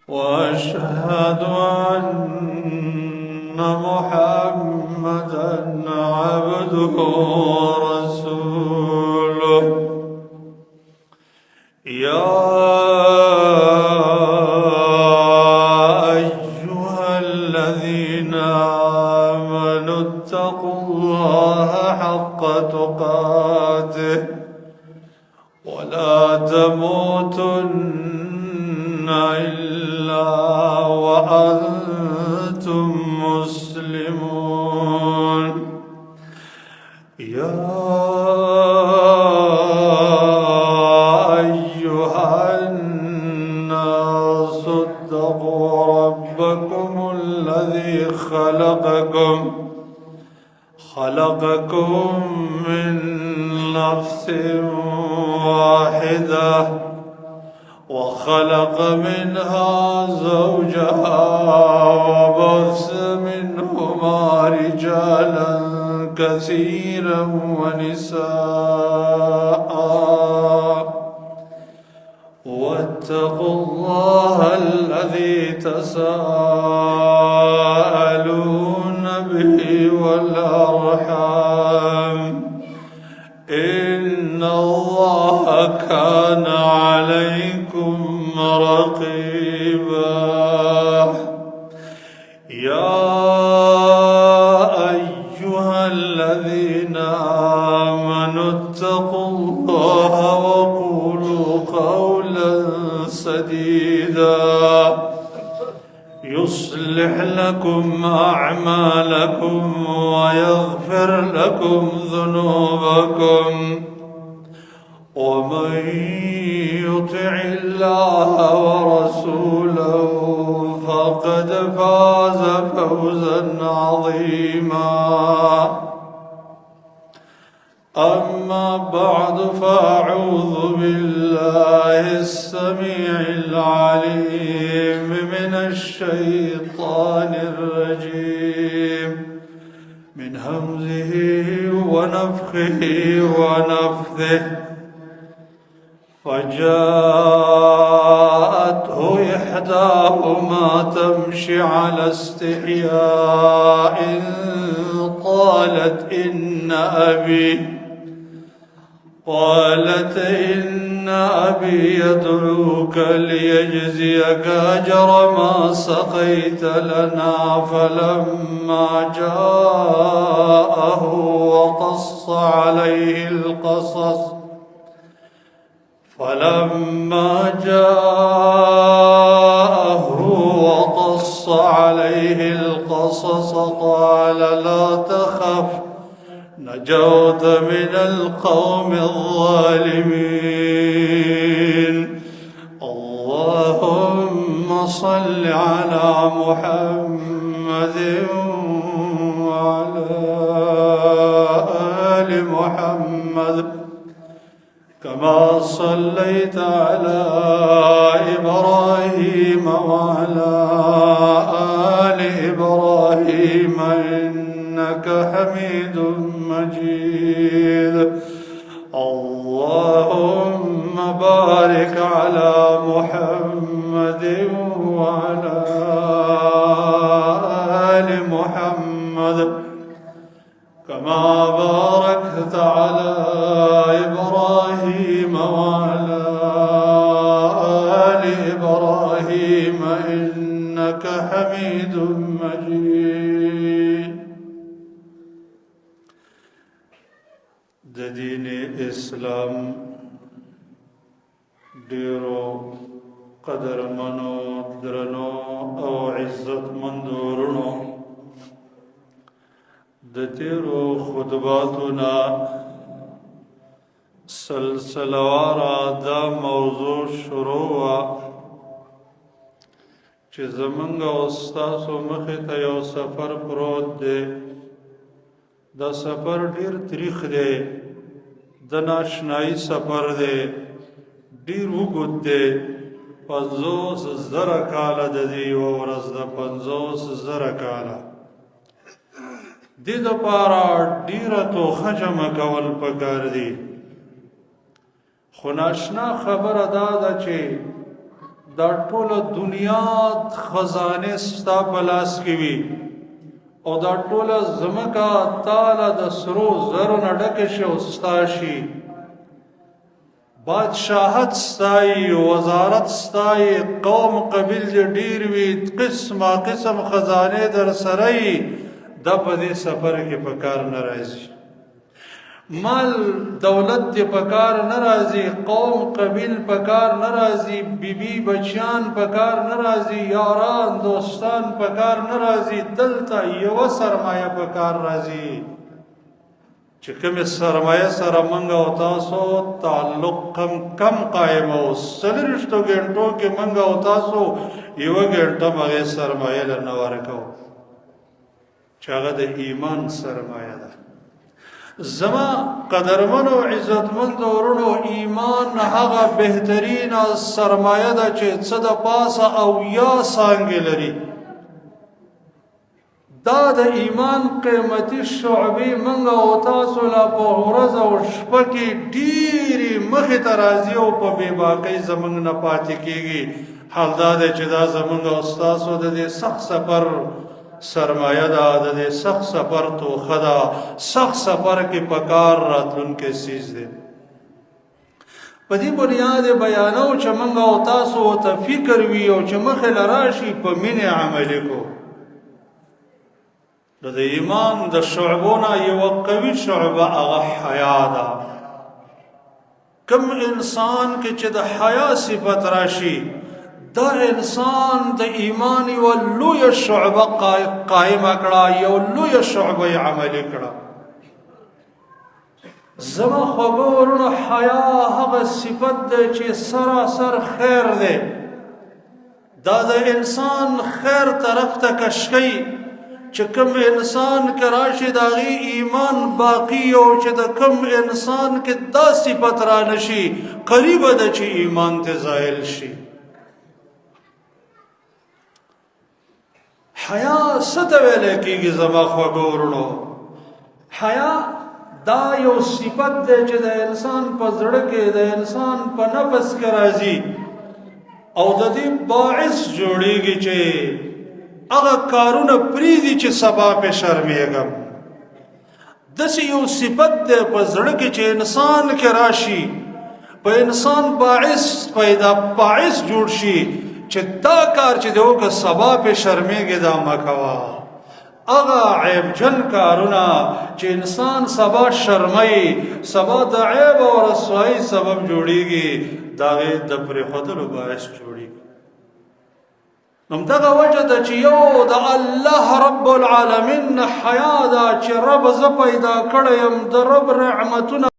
وأشهد أن محمدًا عبده ورسوله. يا أيها الذين آمنوا اتقوا الله حق تقاته ولا تموتن إلا وأنتم مسلمون. يا أيها الناس اتقوا ربكم الذي خلقكم من نفس واحدة وخلق منها زوجها وبث منهما رجالا كثيرا ونساء. واتقوا الله الذي تساءلون به والأرحام إن الله كان عليكم رقيبا. يا أيها الذين آمنوا اتقوا الله وقولوا قولا سديدا يصلح لكم أعمالكم ويغفر لكم ذنوبكم ومن يطع الله ورسوله فقد فاز فوزا عظيما. أما بعد فأعوذ بالله السميع العليم من الشيطان الرجيم من همزه ونفخه ونفثه. فجاءته إحداهما تمشي على استحياء قالت إن أبي يدعوك ليجزيك أجر ما سقيت لنا. فلما جاءه وقص عليه القصص قال لا تخف نجوت من القوم الظالمين. اللهم صل على محمد وعلى آل محمد كما صليت على إبراهيم وعلى آل إبراهيم إنك حميد مجيد. اللهم بارك على محمد وعلى آل محمد كما باركت على إبراهيم وعلى آل إبراهيم إنك حميد مجيد. د دین اسلام ډیرو قدرمنو درنو او عزت مندورونو د تیرو خطباتنا سلسلوارا دا موضوع شروع چې زمونږ او ستاسو مخې ته یو سفر پروت دی. دا سفر ډیر تریخ دی، د ناشنايي سفر دی، ډیر اوږد دی. 50,000 کاله د دې یوه ورځ ده، 50,000 کاله. دې دپاره ډیره توخه جمع کول پکار دي. خو ناشنا خبره دا ده چې دا ټوله دنیا خزانه ستا په لاس کې وي او دا ټوله ځمکه تاله د سرو زرو نه ډکه شي او ستا شي بادشاہت ستای وزارت ستای قوم قبیل دې ډیر وي قسمه قسم خزانه در سره یي دا په دې سفر کې په کار نه راځي مال دولت دې په کار نه راځي قوم قبیل په کار نه راځي بیبي بچیان په کار نه راځي یاران دوستان په کار نه راځي دلته یوه سرمایه په کار راځي چې کومې سرمایه سره موږ او تاسو تعلق کم قایم او 40 غنټو کې موږ او تاسو یوه غنټه هغې سرمایه له نه ورکوو چې هغه د ایمان سرمایه ده زما قدرمنو عزتمندو ورونو ایمان هغه بهترینه سرمایه ده چې څه د پاسه او یا څانګې لري دا د ایمان قیمتي شعبې موږ او تاسو لا په ورځ او شپه کې ډېرې مخې ته راځي او په بېباکۍ زموږ نه پاتې کېږي حال دا دی چې دا زموږ او ستاسو د دې سخت سفر سرمایه ده د دې سخت سفر توخه ده سخت سفر کې په کار راتلونکی څیز دی په دې بنیاد بیانو چې موږ او تاسو ته فکر وي او چې مخې له راشي په مینې عملي کو د ایمان د شعبونه یوه قوي شعبه هغه حیا ده کم انسان کې چې د حیا صفت راشي دا انسان د ایمان یوه لویه شعبه قایمه کړه یو لویه شعبه یې عملي کړه زما خوږو ورونو حیا هغه صفت دی چې سراسر خیر دی دا د انسان خیر طرف ته کش کوي چې کوم انسان کې راشي د هغې ایمان باقي او چې د کوم انسان کې دا صفت را نشي قریبه ده چې ایمان ته زایل شي حیا څه ته ویلی کېږي زما خوږو ورونو حیا دا یو صفت دی چې د انسان په زړه کې د انسان په نفس کې راځي او د دې باعث جوړیږي چې هغه کارونه پرېږدي چې سبا پې شرمېږم داسې یو صفت دی په زړه کې چې انسان کې راشي په انسان باعث جوړ شي چې دا کار چې دی وکړه سبا پې شرمېږي دا مه کوه هغه عیبجن کارونه چې انسان سبا شرموي سبا د عیب او رسوایي سبب جوړیږي د هغې د پرېښودلو باعث جوړیږي همدغه وجه ده چې یو د الله رب العالمین حیا ده چې رب زه پیدا کړی یم د رب نعمتونه